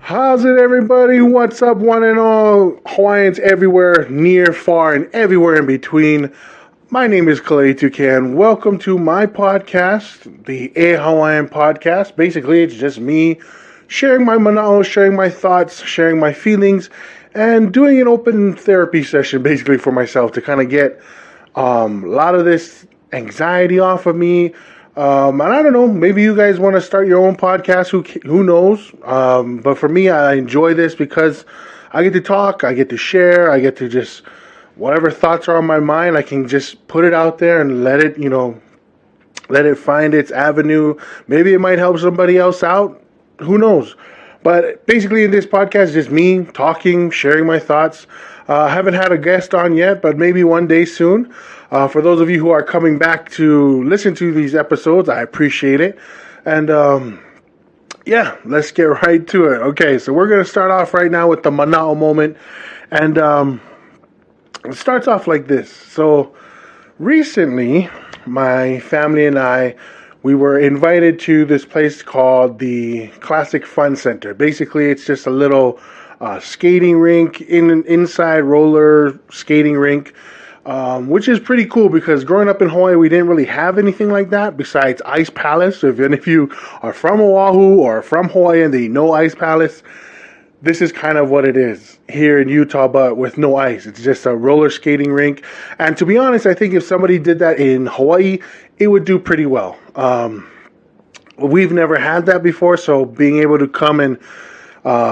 How's it, everybody? What's up, one and all Hawaiians everywhere, near, far, and everywhere in between? My name is Kalei Tucan. Welcome to my podcast, the Hawaiian podcast. Basically, it's just me sharing my mana'o, sharing my thoughts, sharing my feelings, and doing an open therapy session, basically, for myself to kind of get a lot of this anxiety off of me. And I don't know, maybe you guys want to start your own podcast, who knows? But for me, I enjoy this because I get to talk, I get to share, I get to just, whatever thoughts are on my mind, I can just put it out there and let it find its avenue. Maybe it might help somebody else out, who knows? But basically in this podcast, it's just me talking, sharing my thoughts. I haven't had a guest on yet, but maybe one day soon. For those of you who are coming back to listen to these episodes, I appreciate it. And yeah, let's get right to it. Okay, so we're going to start off right now with the mana'o moment. And it starts off like this. So recently, my family and I, we were invited to this place called the Classic Fun Center. Basically, it's just a little skating rink, inside roller skating rink. Which is pretty cool because growing up in Hawaii, we didn't really have anything like that besides Ice Palace. So if any of you are from Oahu or from Hawaii and they know Ice Palace, this is kind of what it is here in Utah, but with no ice. It's just a roller skating rink. And to be honest, I think if somebody did that in Hawaii, it would do pretty well. We've never had that before, so being able to come and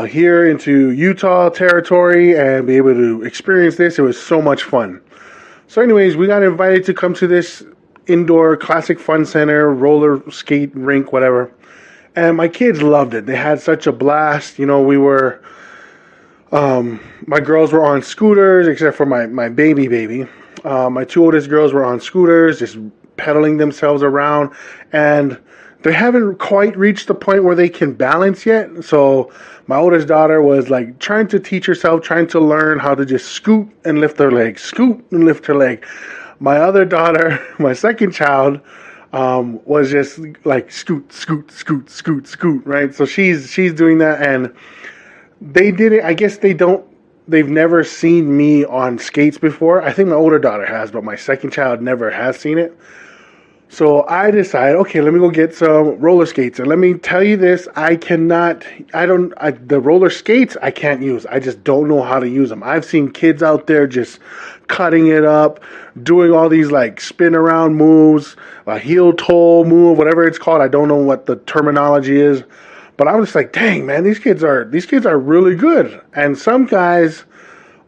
here into Utah territory and be able to experience this, it was so much fun. So anyways, we got invited to come to this indoor Classic Fun Center, roller skate rink, whatever. And my kids loved it. They had such a blast. You know, my girls were on scooters, except for my baby. My two oldest girls were on scooters, just pedaling themselves around. And they haven't quite reached the point where they can balance yet. So my oldest daughter was like trying to teach herself, trying to learn how to just scoot and lift her leg, scoot and lift her leg. My other daughter, my second child, was just like scoot, scoot, scoot, scoot, scoot, right? So she's doing that, and they did it. I guess they've never seen me on skates before. I think my older daughter has, but my second child never has seen it. So I decided, okay, let me go get some roller skates. And let me tell you this, the roller skates I can't use. I just don't know how to use them. I've seen kids out there just cutting it up, doing all these like spin around moves, a heel toe move, whatever it's called. I don't know what the terminology is. But I was just like, dang, man, these kids are really good. And some guys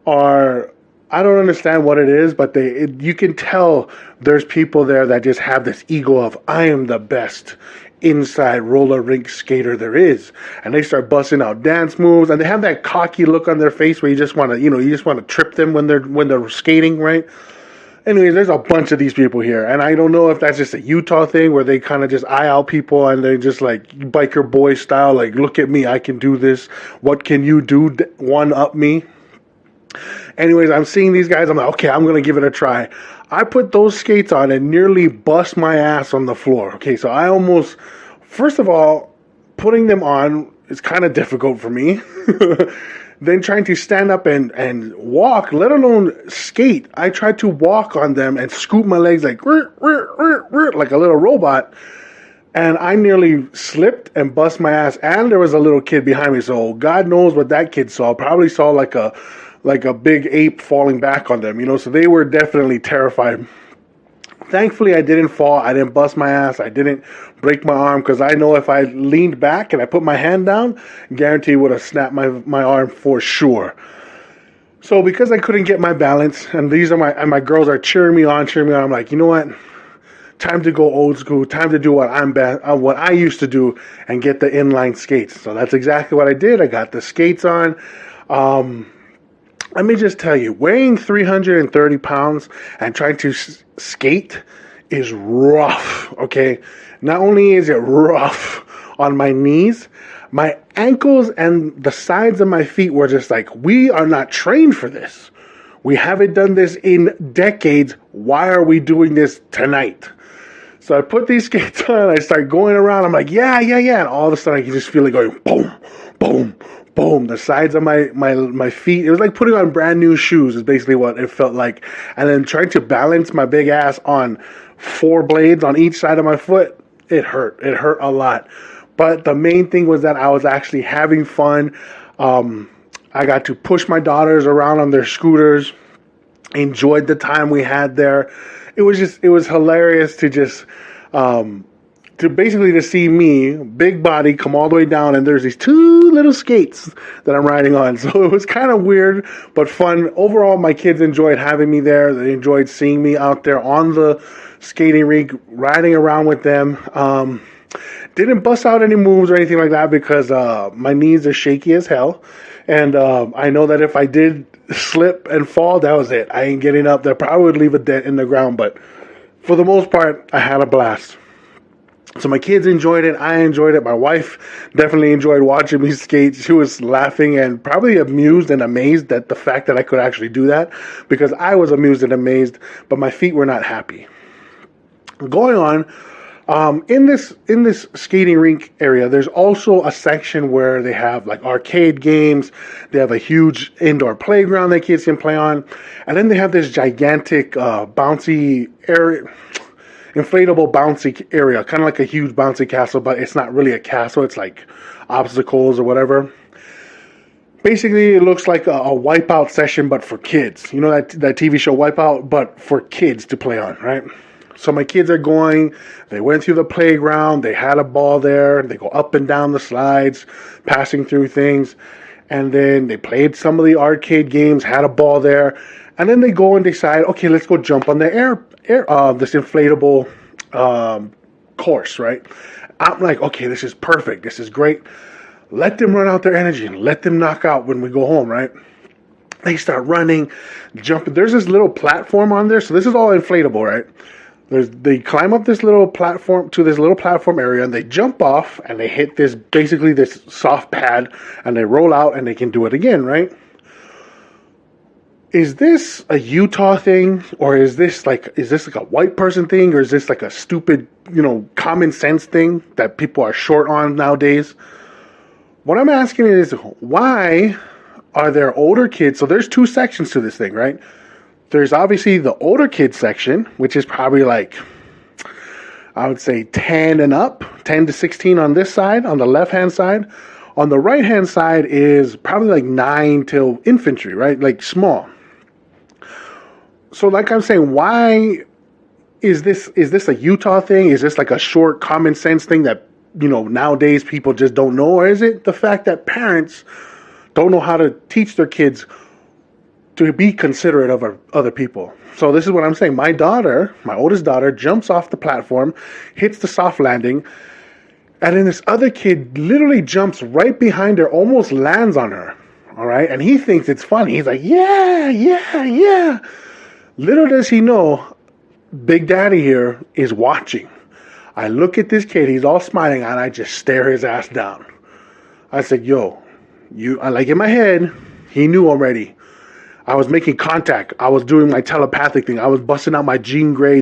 are, I don't understand what it is, but you can tell there's people there that just have this ego of, I am the best inside roller rink skater there is. And they start busting out dance moves, and they have that cocky look on their face where you just want to trip them when they're skating, right? Anyways, there's a bunch of these people here, and I don't know if that's just a Utah thing where they kind of just eye out people and they just like biker boy style, like, look at me, I can do this. What can you do? One up me. Anyways, I'm seeing these guys. I'm like, okay, I'm going to give it a try. I put those skates on and nearly bust my ass on the floor. Okay, so first of all, putting them on is kind of difficult for me. Then trying to stand up and walk, let alone skate. I tried to walk on them and scoop my legs like a little robot. And I nearly slipped and bust my ass. And there was a little kid behind me. So God knows what that kid saw. Probably saw like a big ape falling back on them, so they were definitely terrified. Thankfully, I didn't fall. I didn't bust my ass. I didn't break my arm, because I know if I leaned back and I put my hand down, guarantee would have snapped my arm for sure. So because I couldn't get my balance, and my girls are cheering me on, I'm like, you know what? Time to go old school. Time to do what I used to do and get the inline skates. So that's exactly what I did. I got the skates on. Let me just tell you, weighing 330 pounds and trying to skate is rough, okay? Not only is it rough on my knees, my ankles and the sides of my feet were just like, we are not trained for this. We haven't done this in decades. Why are we doing this tonight? So I put these skates on, I start going around. I'm like, yeah. And all of a sudden I can just feel it going boom, boom, boom. The sides of my feet. It was like putting on brand new shoes is basically what it felt like. And then trying to balance my big ass on 4 blades on each side of my foot. It hurt. It hurt a lot. But the main thing was that I was actually having fun. I got to push my daughters around on their scooters. Enjoyed the time we had there. It was hilarious to just, to see me, big body, come all the way down, and there's these 2 little skates that I'm riding on. So it was kind of weird, but fun. Overall, my kids enjoyed having me there. They enjoyed seeing me out there on the skating rink, riding around with them. Didn't bust out any moves or anything like that because my knees are shaky as hell. And I know that if I did slip and fall, that was it. I ain't getting up. That probably would leave a dent in the ground. But for the most part, I had a blast. So my kids enjoyed it. I enjoyed it. My wife definitely enjoyed watching me skate. She was laughing and probably amused and amazed at the fact that I could actually do that, because I was amused and amazed, but my feet were not happy. Going on. In this skating rink area, there's also a section where they have like arcade games. They have a huge indoor playground that kids can play on, and then they have this gigantic bouncy area, inflatable bouncy area, kind of like a huge bouncy castle, but it's not really a castle. It's like obstacles or whatever. Basically, it looks like a Wipeout session, but for kids. You know that TV show Wipeout, but for kids to play on, right? So my kids are going, they went through the playground, they had a ball there, they go up and down the slides, passing through things, and then they played some of the arcade games, had a ball there, and then they go and decide, okay, let's go jump on the this inflatable course, right? I'm like, okay, this is perfect, this is great. Let them run out their energy and let them knock out when we go home, right? They start running, jumping. There's this little platform on there, so this is all inflatable, right? They climb up this little platform to this little platform area, and they jump off, and they hit this soft pad, and they roll out, and they can do it again, right? Is this a Utah thing, or is this like a white person thing, or is this like a stupid, common sense thing that people are short on nowadays? What I'm asking is, why are there older kids? So there's 2 sections to this thing, right? There's obviously the older kids section, which is probably like, I would say 10 and up, 10 to 16 on this side, on the left-hand side. On the right-hand side is probably like 9 till infantry, right? Like small. So like I'm saying, why is this a Utah thing? Is this like a short common sense thing that, nowadays people just don't know? Or is it the fact that parents don't know how to teach their kids to be considerate of other people? So this is what I'm saying. My oldest daughter, jumps off the platform, hits the soft landing, and then this other kid literally jumps right behind her, almost lands on her. All right, and he thinks it's funny. He's like, yeah. Little does he know, Big Daddy here is watching. I look at this kid, he's all smiling, and I just stare his ass down. I said, yo, I like in my head, he knew already. I was making contact. I was doing my telepathic thing. I was busting out my Jean Grey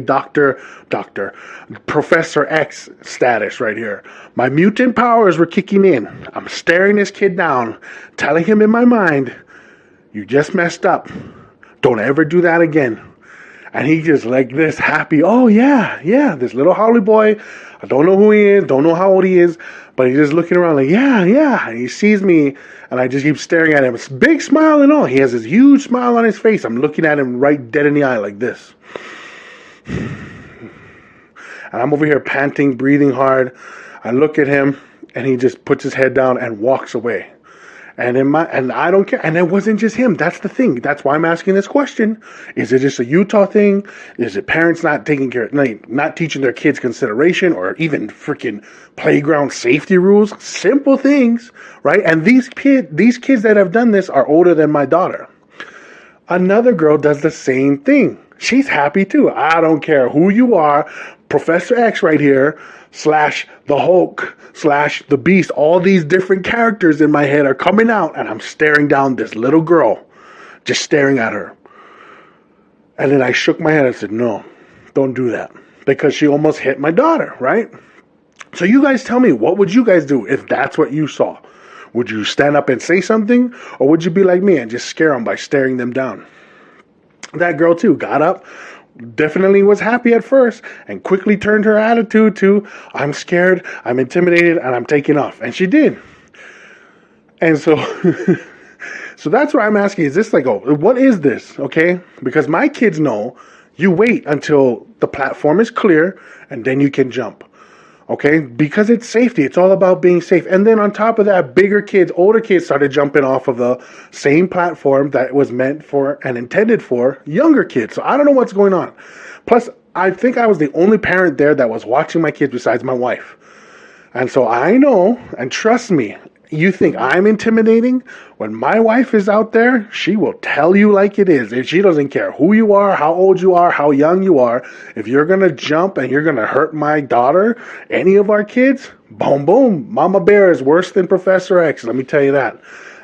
Professor X status right here. My mutant powers were kicking in. I'm staring this kid down, telling him in my mind, you just messed up. Don't ever do that again. And he just like this happy, oh yeah, this little Holly boy. I don't know who he is, don't know how old he is, but he's just looking around like, yeah. And he sees me, and I just keep staring at him. It's a big smile and all. He has this huge smile on his face. I'm looking at him right dead in the eye like this. And I'm over here panting, breathing hard. I look at him, and he just puts his head down and walks away. And I don't care. And it wasn't just him. That's the thing. That's why I'm asking this question. Is it just a Utah thing? Is it parents not teaching their kids consideration, or even freaking playground safety rules? Simple things, right? And these kids that have done this are older than my daughter. Another girl does the same thing. She's happy too. I don't care who you are. Professor X right here, / the Hulk, / the Beast. All these different characters in my head are coming out, and I'm staring down this little girl, just staring at her. And then I shook my head and said, no, don't do that. Because she almost hit my daughter, right? So you guys tell me, what would you guys do if that's what you saw? Would you stand up and say something? Or would you be like me and just scare them by staring them down? That girl, too, got up, definitely was happy at first, and quickly turned her attitude to, I'm scared, I'm intimidated, and I'm taking off. And she did. And so... So that's what I'm asking. Is this like, what is this? Okay? Because my kids know you wait until the platform is clear and then you can jump. Okay? Because it's safety. It's all about being safe. And then on top of that, bigger kids, older kids started jumping off of the same platform that was meant for and intended for younger kids. So I don't know what's going on. Plus, I think I was the only parent there that was watching my kids besides my wife. And so I know, and trust me, you think I'm intimidating? When my wife is out there, she will tell you like it is. If she doesn't care who you are, how old you are, how young you are, if you're going to jump and you're going to hurt my daughter, any of our kids, boom, boom. Mama Bear is worse than Professor X. Let me tell you that.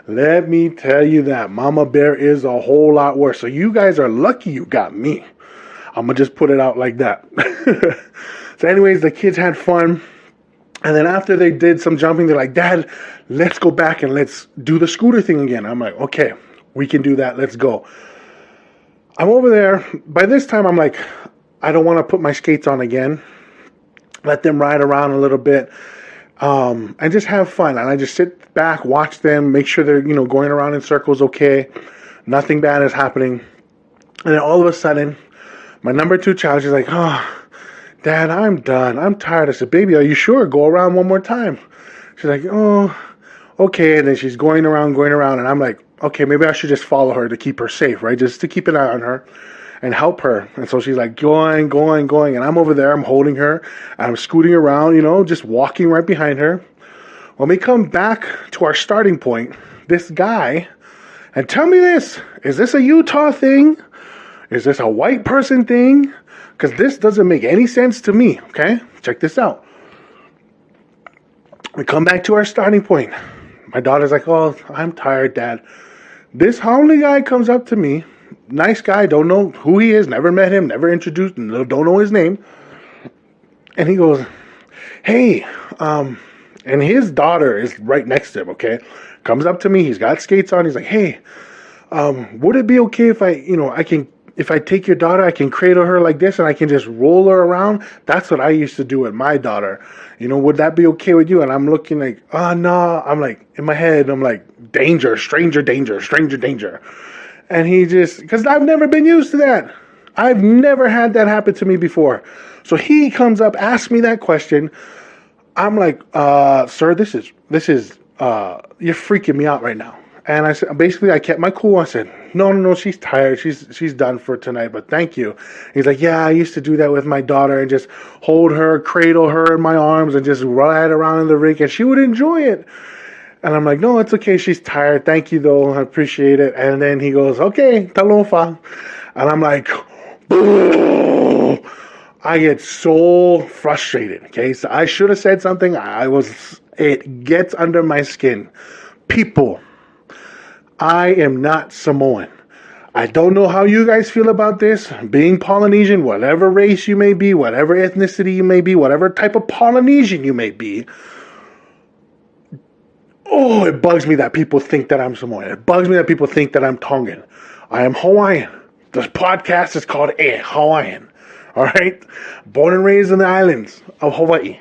Let me tell you that. Mama Bear is a whole lot worse. So you guys are lucky you got me. I'm going to just put it out like that. So anyways, the kids had fun. And then after they did some jumping, they're like, Dad, let's go back and let's do the scooter thing again. I'm like, okay, we can do that. Let's go. I'm over there. By this time, I'm like, I don't want to put my skates on again. Let them ride around a little bit and just have fun. And I just sit back, watch them, make sure they're, going around in circles okay. Nothing bad is happening. And then all of a sudden, my number 2 child, she's like, oh, Dad, I'm done. I'm tired. I said, baby, are you sure? Go around one more time. She's like, oh, okay. And then she's going around. And I'm like, okay, maybe I should just follow her to keep her safe, right? Just to keep an eye on her and help her. And so she's like going. And I'm over there. I'm holding her. I'm scooting around, just walking right behind her. When we come back to our starting point, this guy, and tell me this, is this a Utah thing? Is this a white person thing? Because this doesn't make any sense to me, okay? Check this out. We come back to our starting point. My daughter's like, oh, I'm tired, Dad. This Howley guy comes up to me. Nice guy, don't know who he is, never met him, never introduced, don't know his name. And he goes, hey, and his daughter is right next to him, okay? Comes up to me, he's got skates on, he's like, hey, would it be okay if if I take your daughter, I can cradle her like this and I can just roll her around? That's what I used to do with my daughter. Would that be okay with you? And I'm looking like, oh, no. I'm like, in my head, I'm like, danger, stranger danger. And he just, because I've never been used to that. I've never had that happen to me before. So he comes up, asks me that question. I'm like, sir, this is, you're freaking me out right now. And I said, basically, I kept my cool. I said, no, she's tired. She's done for tonight, but thank you. He's like, yeah, I used to do that with my daughter and just hold her, cradle her in my arms and just ride around in the rink, and she would enjoy it. And I'm like, no, it's okay. She's tired. Thank you, though. I appreciate it. And then he goes, okay, talofa. And I'm like, boo. I get so frustrated, okay? So I should have said something. It gets under my skin. People, I am not Samoan. I don't know how you guys feel about this. Being Polynesian, whatever race you may be, whatever ethnicity you may be, whatever type of Polynesian you may be. Oh, it bugs me that people think that I'm Samoan. It bugs me that people think that I'm Tongan. I am Hawaiian. This podcast is called Hawaiian. All right? Born and raised in the islands of Hawaii.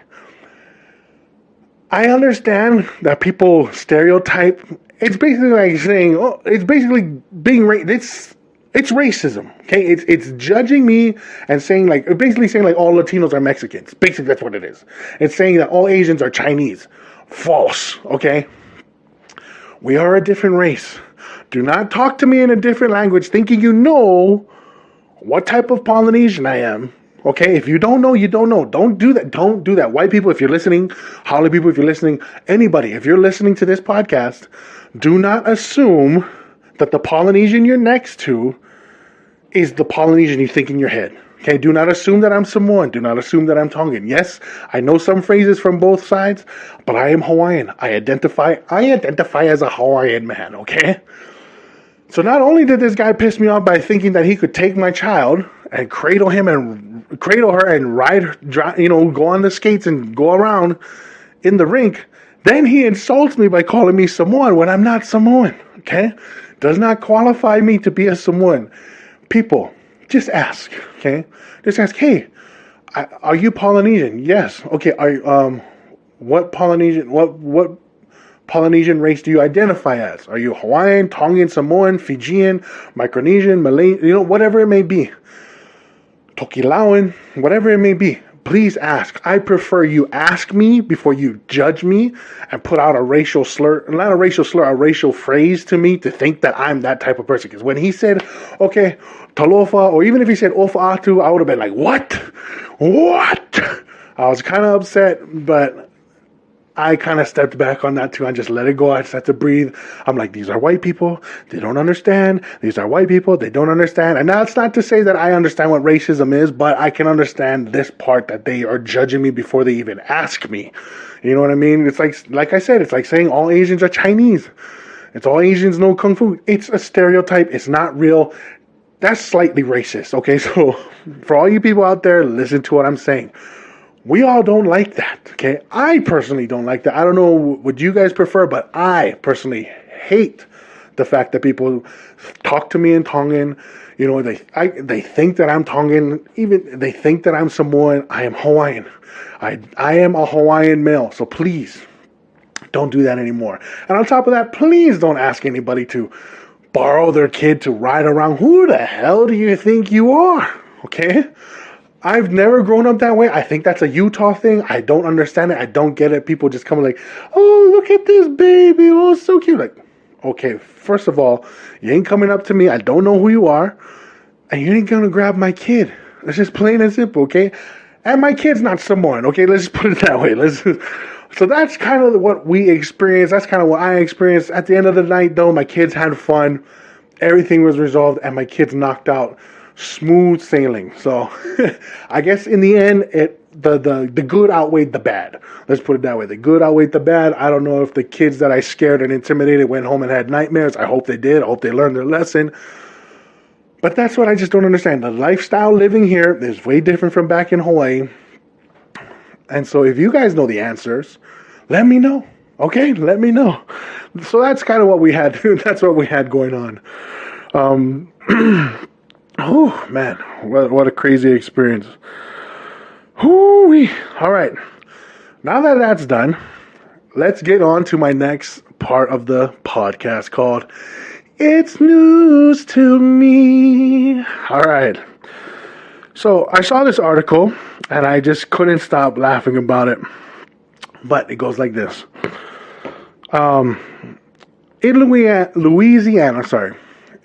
I understand that people stereotype. It's basically like saying, it's basically being it's racism, okay? It's judging me and saying basically saying all Latinos are Mexicans. Basically, that's what it is. It's saying that all Asians are Chinese. False, okay? We are a different race. Do not talk to me in a different language thinking you know what type of Polynesian I am. Okay, if you don't know, you don't know. Don't do that. Don't do that. White people, if you're listening, Holly people, if you're listening, anybody, if you're listening to this podcast, do not assume that the Polynesian you're next to is the Polynesian you think in your head. Okay, do not assume that I'm Samoan. Do not assume that I'm Tongan. Yes, I know some phrases from both sides, but I am Hawaiian. I identify as a Hawaiian man, okay? So not only did this guy piss me off by thinking that he could take my child and cradle her and ride her, go on the skates and go around in the rink, then he insults me by calling me Samoan when I'm not Samoan, okay? Does not qualify me to be a Samoan. People, just ask, okay? Just ask, hey, are you Polynesian? Yes. Okay, what Polynesian race do you identify as? Are you Hawaiian, Tongan, Samoan, Fijian, Micronesian, Malay, whatever it may be. Tokelauan, whatever it may be. Please ask. I prefer you ask me before you judge me and put out a racial slur, not a racial slur, a racial phrase to me to think that I'm that type of person. Because when he said, okay, talofa, or even if he said ofa atu, I would have been like, what? What? I was kind of upset, but I kind of stepped back on that too. I just let it go. I just had to breathe. I'm like, these are white people. They don't understand. These are white people. They don't understand. And that's not to say that I understand what racism is, but I can understand this part that they are judging me before they even ask me. You know what I mean? It's like I said, it's like saying all Asians are Chinese. It's all Asians know Kung Fu. It's a stereotype. It's not real. That's slightly racist. Okay, so for all you people out there, listen to what I'm saying. We all don't like that, okay? I personally don't like that. I don't know what you guys prefer, but I personally hate the fact that people talk to me in Tongan. They think that I'm Tongan. Even they think that I'm Samoan. I am Hawaiian. I am a Hawaiian male. So please, don't do that anymore. And on top of that, please don't ask anybody to borrow their kid to ride around. Who the hell do you think you are, okay? I've never grown up that way. I think that's a Utah thing. I don't understand it. I don't get it. People just come like, oh, look at this baby. Oh, so cute. Like, okay, first of all, you ain't coming up to me. I don't know who you are. And you ain't going to grab my kid. It's just plain and simple, okay? And my kid's not Samoan, okay? Let's just put it that way. So that's kind of what we experienced. That's kind of what I experienced. At the end of the night, though, my kids had fun. Everything was resolved, and my kids knocked out. Smooth sailing. So I guess in the end, the good outweighed the bad. Let's put it that way. The good outweighed the bad. I don't know if the kids that I scared and intimidated went home and had nightmares. I hope they did. I hope they learned their lesson. But that's what I just don't understand. The lifestyle living here is way different from back in Hawaii. And so if you guys know the answers, let me know. Okay? Let me know. So that's kind of what we had. That's what we had going on. Oh, man, what a crazy experience. Hoo-wee. All right, now that that's done, let's get on to my next part of the podcast called It's News to Me. All right, so I saw this article, and I just couldn't stop laughing about it, but it goes like this. In Louisiana,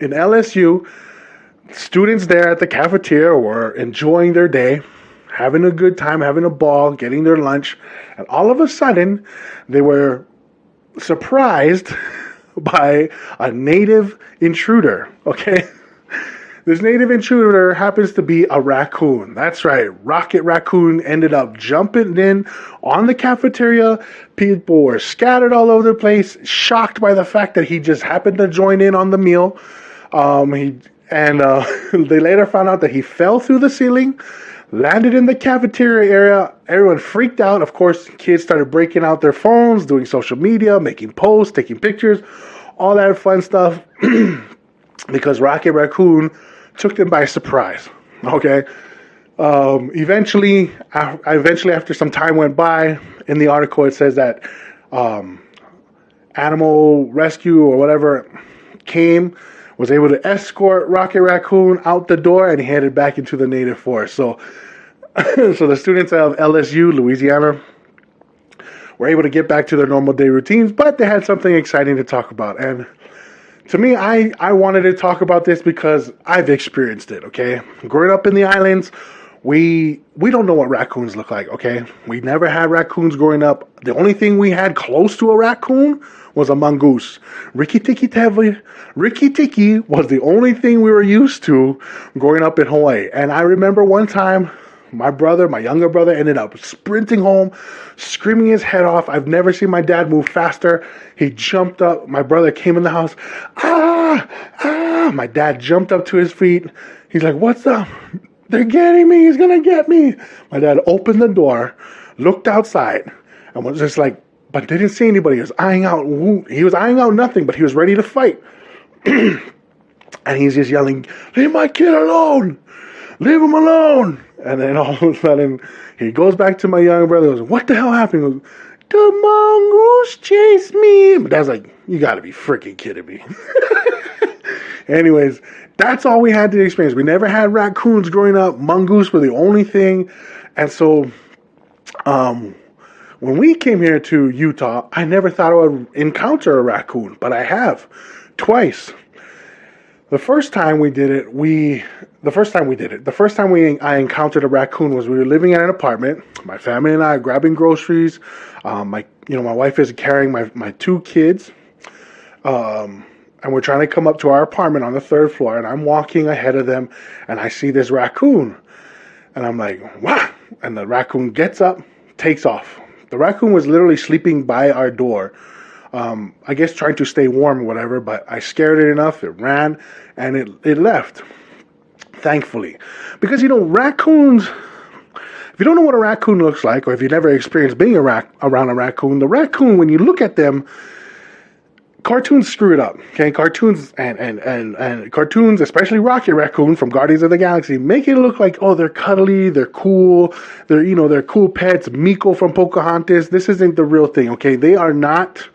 in LSU, students there at the cafeteria were enjoying their day, having a good time, having a ball, getting their lunch, and all of a sudden, they were surprised by a native intruder, okay? This native intruder happens to be a raccoon. That's right, Rocket Raccoon ended up jumping in on the cafeteria. People were scattered all over the place, shocked by the fact that he just happened to join in on the meal. They later found out that he fell through the ceiling, landed in the cafeteria area. Everyone freaked out. Of course, kids started breaking out their phones, doing social media, making posts, taking pictures, all that fun stuff, because Rocket Raccoon took them by surprise. Okay. Eventually, after some time went by, in the article it says that animal rescue or whatever was able to escort Rocket Raccoon out the door, and he headed back into the native forest. So the students of LSU, Louisiana, were able to get back to their normal day routines, but they had something exciting to talk about. And to me, I wanted to talk about this because I've experienced it, okay? Growing up in the islands, we don't know what raccoons look like, okay? We never had raccoons growing up. The only thing we had close to a raccoon was a mongoose. Riki Tiki was the only thing we were used to growing up in Hawaii. And I remember one time my younger brother, ended up sprinting home, screaming his head off. I've never seen my dad move faster. He jumped up. My brother came in the house. Ah, ah. My dad jumped up to his feet. He's like, what's up? They're getting me. He's going to get me. My dad opened the door, looked outside, and was just like, but didn't see anybody. He was eyeing out nothing, but he was ready to fight. And he's just yelling, leave my kid alone. Leave him alone. And then all of a sudden, he goes back to my younger brother and goes, what the hell happened? He goes, the mongoose chased me. But Dad's like, you got to be freaking kidding me. Anyways, that's all we had to experience. We never had raccoons growing up. Mongoose were the only thing. And so when we came here to Utah, I never thought I would encounter a raccoon, but I have twice. The first time I encountered a raccoon was we were living in an apartment. My family and I are grabbing groceries. My wife is carrying my two kids. And we're trying to come up to our apartment on the third floor, and I'm walking ahead of them, and I see this raccoon. And I'm like, wow. And the raccoon gets up, takes off. The raccoon was literally sleeping by our door. I guess trying to stay warm or whatever, but I scared it enough. It ran, and it left. Thankfully. Because, raccoons, if you don't know what a raccoon looks like, or if you've never experienced being around a raccoon, the raccoon, when you look at them, cartoons screw it up, okay? Cartoons and cartoons, especially Rocket Raccoon from Guardians of the Galaxy, make it look like, oh, they're cuddly, they're cool, they're cool pets. Miko from Pocahontas, this isn't the real thing, okay? They are not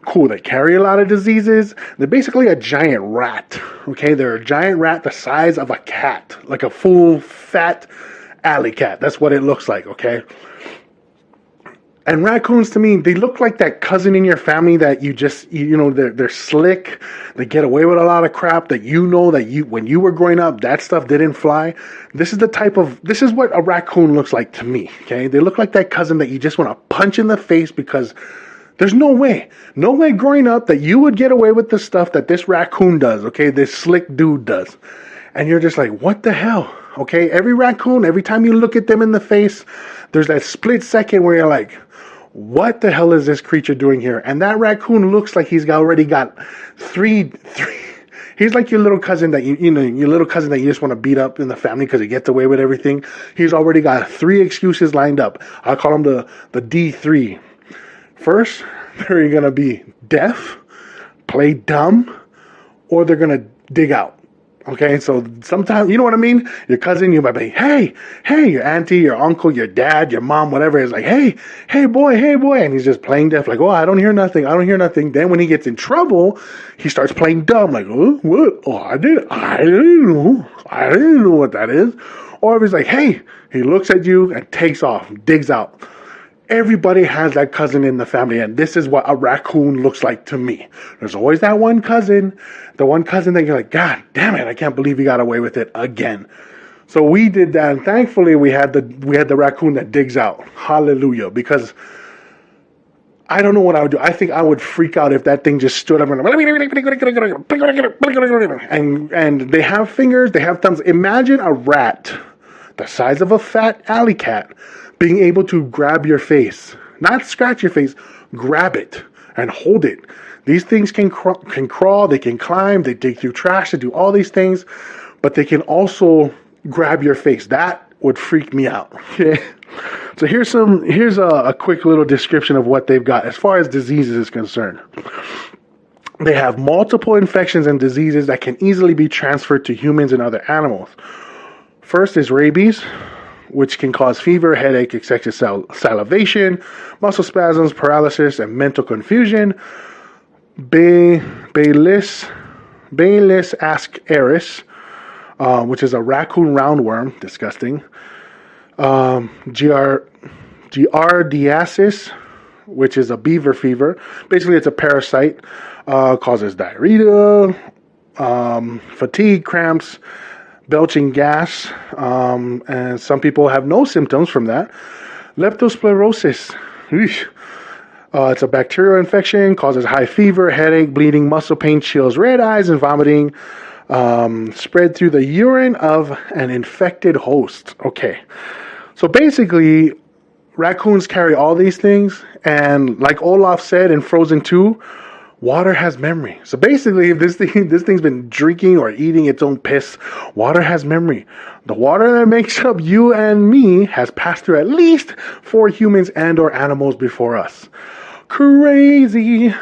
cool. They carry a lot of diseases. They're basically a giant rat, okay? They're a giant rat the size of a cat, like a full, fat alley cat. That's what it looks like, okay? And raccoons, to me, they look like that cousin in your family that they're slick. They get away with a lot of crap that when you were growing up, that stuff didn't fly. This is what a raccoon looks like to me, okay? They look like that cousin that you just want to punch in the face because there's no way growing up that you would get away with the stuff that this raccoon does, okay? This slick dude does. And you're just like, what the hell? Okay, every raccoon, every time you look at them in the face, there's that split second where you're like, what the hell is this creature doing here? And that raccoon looks like he's already got three. He's like your little cousin that your little cousin that you just want to beat up in the family because he gets away with everything. He's already got 3 excuses lined up. I call him the D3. First, they're gonna be deaf, play dumb, or they're gonna dig out. Okay, so sometimes, you know what I mean? Your cousin, you might be, hey, your auntie, your uncle, your dad, your mom, whatever, is like, hey, boy. And he's just playing deaf, like, oh, I don't hear nothing. Then when he gets in trouble, he starts playing dumb, like, oh, what? Oh, I didn't know what that is. Or if he's like, hey, he looks at you and takes off, digs out. Everybody has that cousin in the family, and this is what a raccoon looks like to me. There's always that one cousin, that you're like, God damn it, I can't believe he got away with it again. So we did that, and thankfully we had the raccoon that digs out. Hallelujah, because I don't know what I would do. I think I would freak out if that thing just stood up and they have fingers, they have thumbs. Imagine a rat the size of a fat alley cat being able to grab your face, not scratch your face, grab it and hold it. These things can crawl, they can climb, they dig through trash, they do all these things, but they can also grab your face. That would freak me out. Okay? So here's a quick little description of what they've got as far as diseases is concerned. They have multiple infections and diseases that can easily be transferred to humans and other animals. First is rabies, which can cause fever, headache, excessive salivation, muscle spasms, paralysis, and mental confusion. Bayless ascaris, which is a raccoon roundworm, disgusting. Giardiasis, which is a beaver fever. Basically, it's a parasite, causes diarrhea, fatigue, cramps, belching gas, and some people have no symptoms from that. Leptospirosis. It's a bacterial infection, causes high fever, headache, bleeding, muscle pain, chills, red eyes, and vomiting. Spread through the urine of an infected host. Okay, So basically, raccoons carry all these things, and like Olaf said in Frozen 2, water has memory. So basically, if this thing's been drinking or eating its own piss, water has memory. The water that makes up you and me has passed through at least 4 humans and or animals before us. Crazy.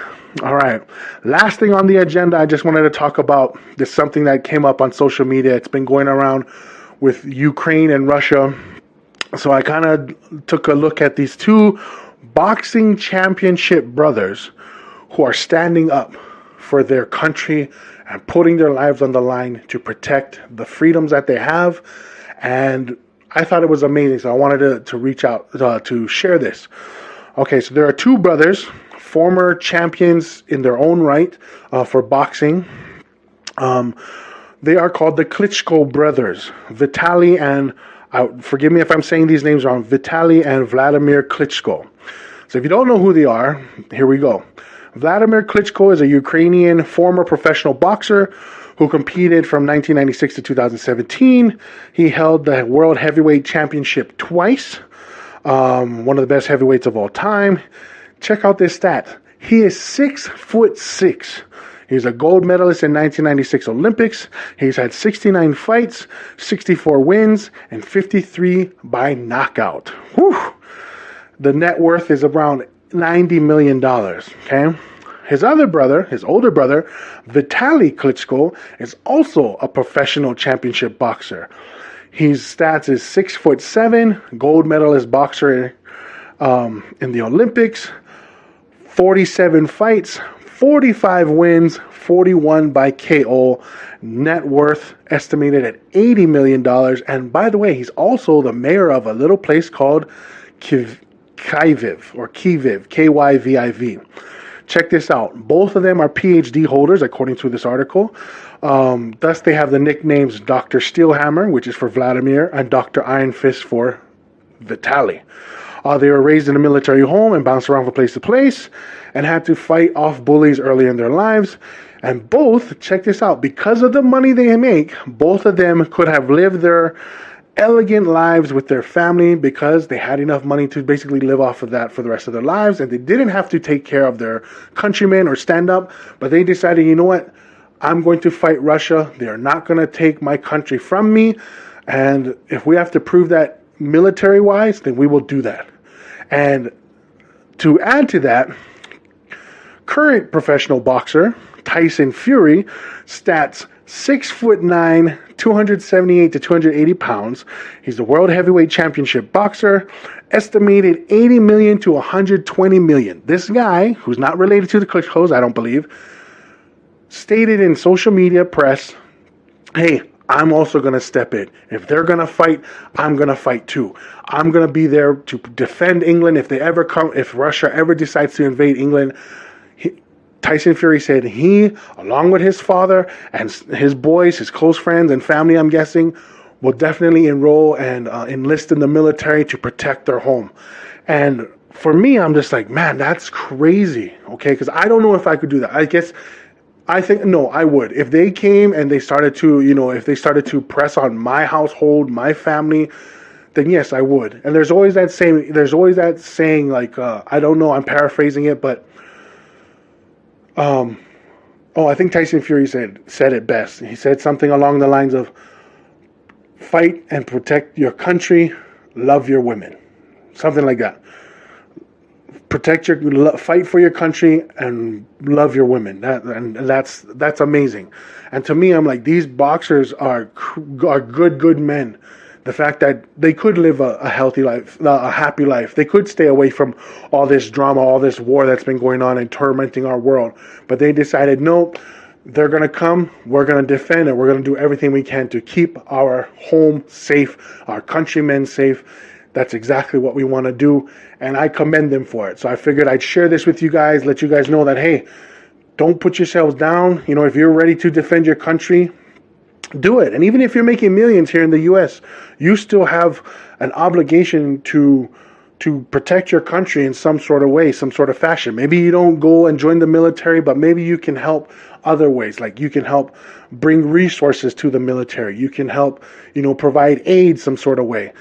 All right. Last thing on the agenda, I just wanted to talk about this, something that came up on social media. It's been going around with Ukraine and Russia. So I kind of took a look at these 2 boxing championship brothers who are standing up for their country and putting their lives on the line to protect the freedoms that they have. And I thought it was amazing, so I wanted to reach out to share this. Okay, so there are 2 brothers, former champions in their own right for boxing. They are called the Klitschko brothers, Vitaly and, forgive me if I'm saying these names wrong, Vitaly and Vladimir Klitschko. So if you don't know who they are, here we go. Vladimir Klitschko is a Ukrainian former professional boxer who competed from 1996 to 2017. He held the World Heavyweight Championship twice, one of the best heavyweights of all time. Check out this stat. He is 6'6". He's a gold medalist in 1996 Olympics. He's had 69 fights, 64 wins, and 53 by knockout. Whew. The net worth is around $90 million, okay? His older brother, Vitaly Klitschko, is also a professional championship boxer. His stats is 6'7", gold medalist boxer in the Olympics, 47 fights, 45 wins, 41 by KO, net worth estimated at $80 million. And by the way, he's also the mayor of a little place called Kyiv, Kyviv. Check this out. Both of them are PhD holders, according to this article. Thus, they have the nicknames Dr. Steelhammer, which is for Vladimir, and Dr. Iron Fist for Vitaly. They were raised in a military home and bounced around from place to place and had to fight off bullies early in their lives. And both, check this out, because of the money they make, both of them could have lived their elegant lives with their family because they had enough money to basically live off of that for the rest of their lives, and they didn't have to take care of their countrymen or stand up, but they decided, you know what, I'm going to fight Russia. They are not going to take my country from me, and if we have to prove that military-wise, then we will do that. And to add to that, current professional boxer Tyson Fury, stats 6'9", 278 to 280 pounds. He's the World Heavyweight Championship boxer, estimated 80 million to 120 million. This guy, who's not related to the Klitschkos, I don't believe, stated in social media press, hey, I'm also going to step in. If they're going to fight, I'm going to fight too. I'm going to be there to defend England if Russia ever decides to invade England. Tyson Fury said he, along with his father and his boys, his close friends and family, I'm guessing, will definitely enroll and enlist in the military to protect their home. And for me, I'm just like, man, that's crazy, okay? Because I don't know if I could do that. I think, no, I would. If they came and they started to press on my household, my family, then yes, I would. And there's always that saying, like, I don't know, I'm paraphrasing it, but I think Tyson Fury said it best. He said something along the lines of, fight and protect your country, love your women. Something like that. Fight for your country and love your women. That's amazing. And to me, I'm like, these boxers are good men. The fact that they could live a healthy life, a happy life. They could stay away from all this drama, all this war that's been going on and tormenting our world. But they decided, no, they're going to come, we're going to defend, and we're going to do everything we can to keep our home safe, our countrymen safe. That's exactly what we want to do, and I commend them for it. So I figured I'd share this with you guys, let you guys know that, hey, don't put yourselves down. You know, if you're ready to defend your country, do it. And even if you're making millions here in the U.S., you still have an obligation to protect your country in some sort of way, some sort of fashion. Maybe you don't go and join the military, but maybe you can help other ways. Like you can help bring resources to the military. You can help, provide aid some sort of way.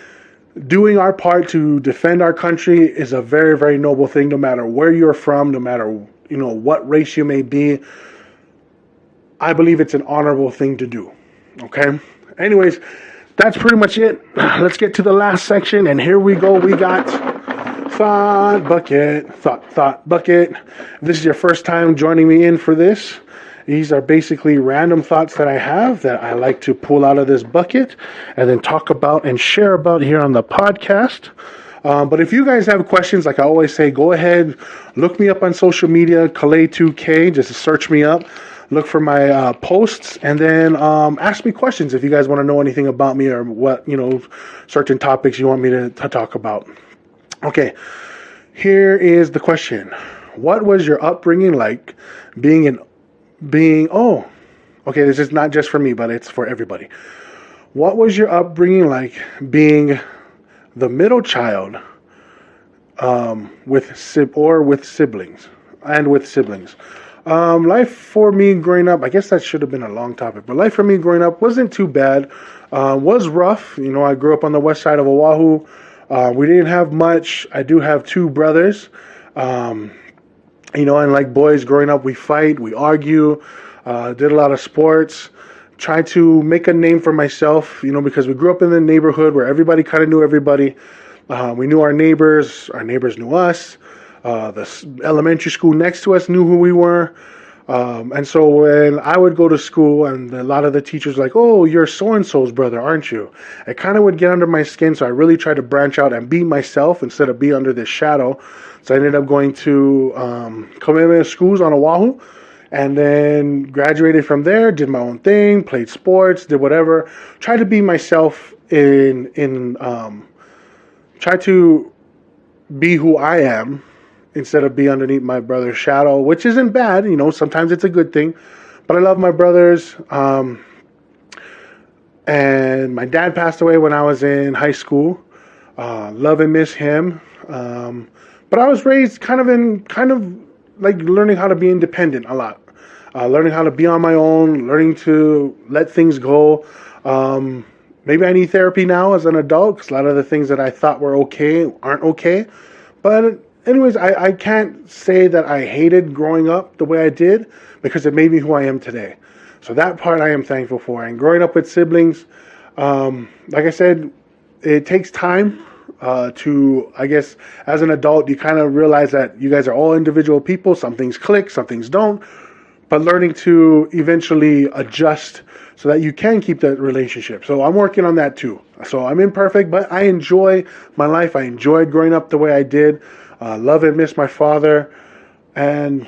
doing our part to defend our country is a very, very noble thing, no matter where you're from, no matter, what race you may be. I believe it's an honorable thing to do. Okay? Anyways, that's pretty much it. Let's get to the last section, and here we go. We got Thought Bucket. Thought Bucket. If this is your first time joining me in for this, these are basically random thoughts that I have that I like to pull out of this bucket and then talk about and share about here on the podcast. But if you guys have questions, like I always say, go ahead, look me up on social media, Kalei2K, just search me up, look for my posts, and then ask me questions if you guys want to know anything about me or what, certain topics you want me to talk about. Okay, here is the question. What was your upbringing like this is not just for me, but it's for everybody. What was your upbringing like being the middle child with siblings? Life for me growing up, I guess that should have been a long topic, but life for me growing up wasn't too bad. Was rough. I grew up on the west side of Oahu. We didn't have much. I do have two brothers. And like boys growing up, we fight, we argue, did a lot of sports, tried to make a name for myself, because we grew up in the neighborhood where everybody kind of knew everybody. We knew our neighbors knew us. The elementary school next to us knew who we were. And so when I would go to school and a lot of the teachers were like, oh, you're so-and-so's brother, aren't you? It kind of would get under my skin. So I really tried to branch out and be myself instead of be under this shadow. So I ended up going to community schools on Oahu and then graduated from there, did my own thing, played sports, did whatever. Tried to be myself try to be who I am instead of be underneath my brother's shadow, which isn't bad. Sometimes it's a good thing. But I love my brothers. And my dad passed away when I was in high school. Love and miss him. But I was raised kind of like learning how to be independent a lot. Learning how to be on my own, learning to let things go. Maybe I need therapy now as an adult because a lot of the things that I thought were okay aren't okay. But anyways, I can't say that I hated growing up the way I did because it made me who I am today. So that part I am thankful for. And growing up with siblings, like I said, it takes time to, I guess, as an adult, you kind of realize that you guys are all individual people. Some things click, some things don't. But learning to eventually adjust so that you can keep that relationship. So I'm working on that too. So I'm imperfect, but I enjoy my life. I enjoyed growing up the way I did. Love and miss my father. And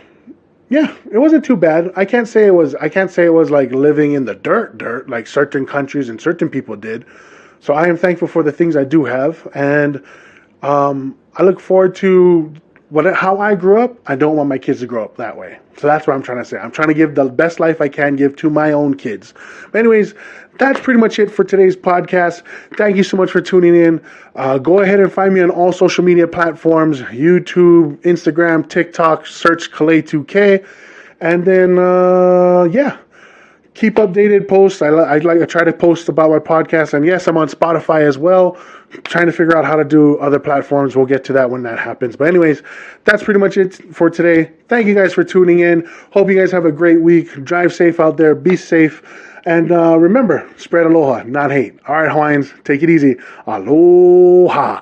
yeah, it wasn't too bad. I can't say it was like living in the dirt like certain countries and certain people did. So I am thankful for the things I do have. And I look forward to how I grew up. I don't want my kids to grow up that way. So that's what I'm trying to say. I'm trying to give the best life I can give to my own kids. But anyways, that's pretty much it for today's podcast. Thank you so much for tuning in. Go ahead and find me on all social media platforms, YouTube, Instagram, TikTok, search Kalei2K. And then, keep updated posts. I try to post about my podcast. And yes, I'm on Spotify as well. Trying to figure out how to do other platforms. We'll get to that when that happens. But anyways, that's pretty much it for today. Thank you guys for tuning in. Hope you guys have a great week. Drive safe out there. Be safe. And remember, spread aloha, not hate. All right, Hawaiians, take it easy. Aloha.